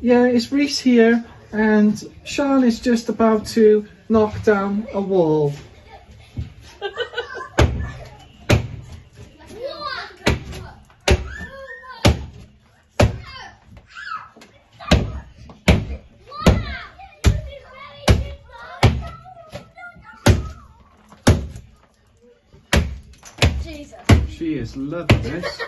Yeah, it's Reese here, and Sean is just about to knock down a wall. Jesus. She is loving this.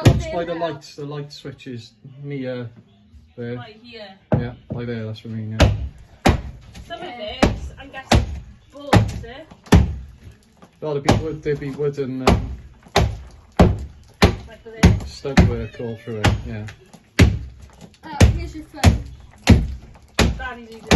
Watch by the light switch is near there. Right here. Yeah, by there, that's what I mean, yeah. Some of this, I'm guessing, boards, is it? Well, there'd be wood and Like for this. stud work all through it, yeah. Here's your phone. Daddy's easy.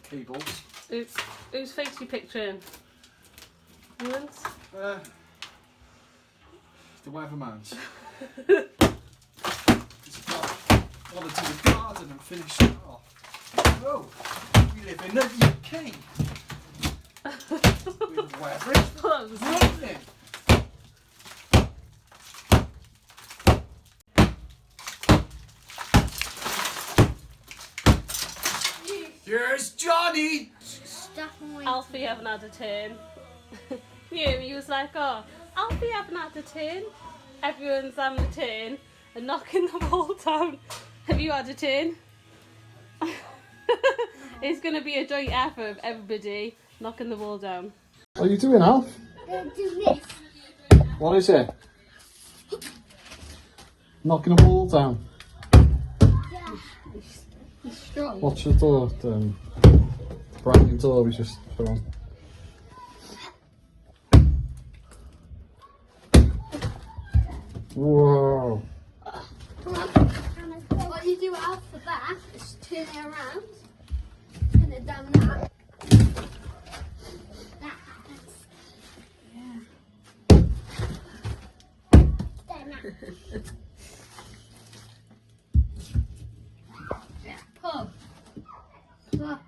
Cables. Whose face you picturing? Yours? The weatherman's. Just wanted to the garden and finish it off. Oh, we live in the UK. With weather, it's raining. Here's Johnny! Alfie haven't had a turn. He was like, oh, Alfie haven't had a turn. Everyone's having a turn and knocking the wall down. Have you had a turn? It's going to be a joint effort of everybody knocking the wall down. What are you doing, Alf? Do this. What is it? Knocking a wall down. Yeah. He's strong. What's your thought? Brand new door we just put on. Whoa. What you do out for that is turn it around, turn it down that. That happens. Yeah. Then that. Yeah. Pull. Pull.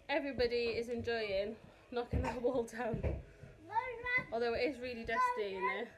Everybody is enjoying knocking the wall down. Although it is really dusty in there.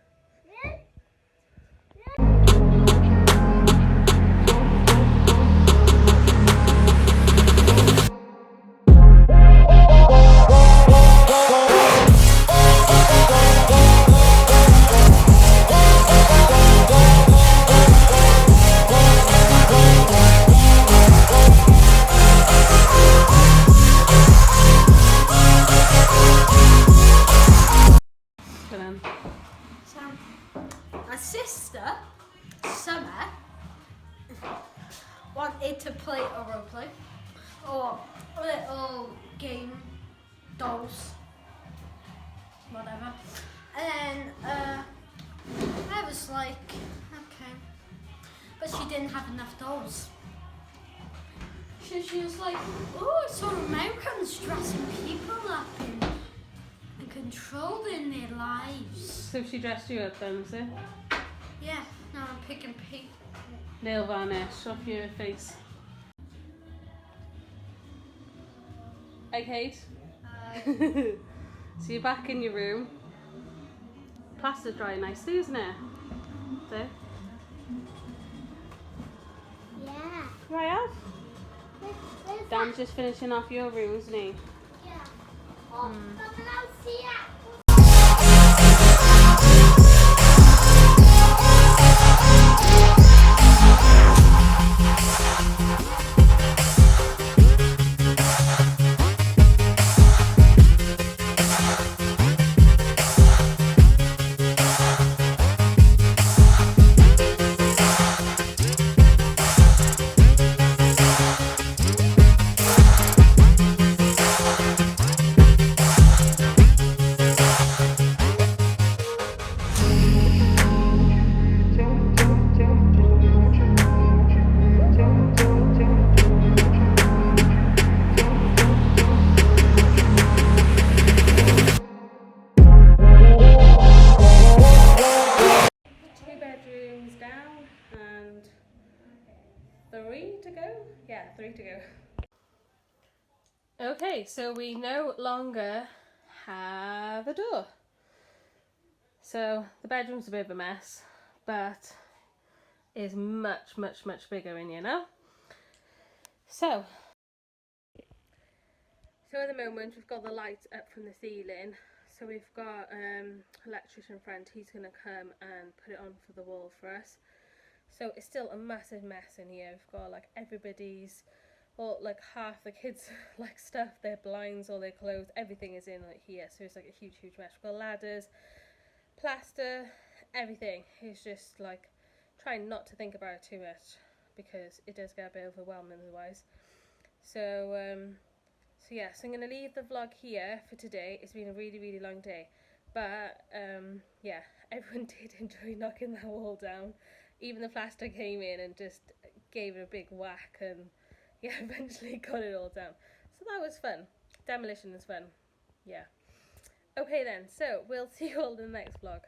My sister, Summer, wanted to play a role play or a little game, dolls, whatever. And then I was like, okay, but she didn't have enough dolls. So she was like, oh, it's all Americans dressing people up and controlling their lives. So she dressed you up then, was it? Yeah, now I'm picking people. Nail varnish off your face. Hey Kate. So you're back in your room. Plaster's drying nicely, isn't it? There. Yeah. Right off. Dan's just finishing off your room, isn't he? Yeah. Oh, see ya. 3 to go. Okay, so we no longer have a door. So the bedroom's a bit of a mess, but is much, much, much bigger in here now. So at the moment we've got the lights up from the ceiling. So we've got electrician friend, he's going to come and put it on for the wall for us. So it's still a massive mess in here. We've got like everybody's, or like half the kids like stuff, their blinds, all their clothes, everything is in like here. So it's like a huge, huge mess. We've got ladders, plaster, everything. It's just like trying not to think about it too much because it does get a bit overwhelming otherwise. So yeah, so I'm going to leave the vlog here for today. It's been a really, really long day. But, yeah, everyone did enjoy knocking that wall down. Even the plaster came in and just gave it a big whack and, yeah, eventually got it all down. So that was fun. Demolition is fun. Yeah. Okay then, so we'll see you all in the next vlog.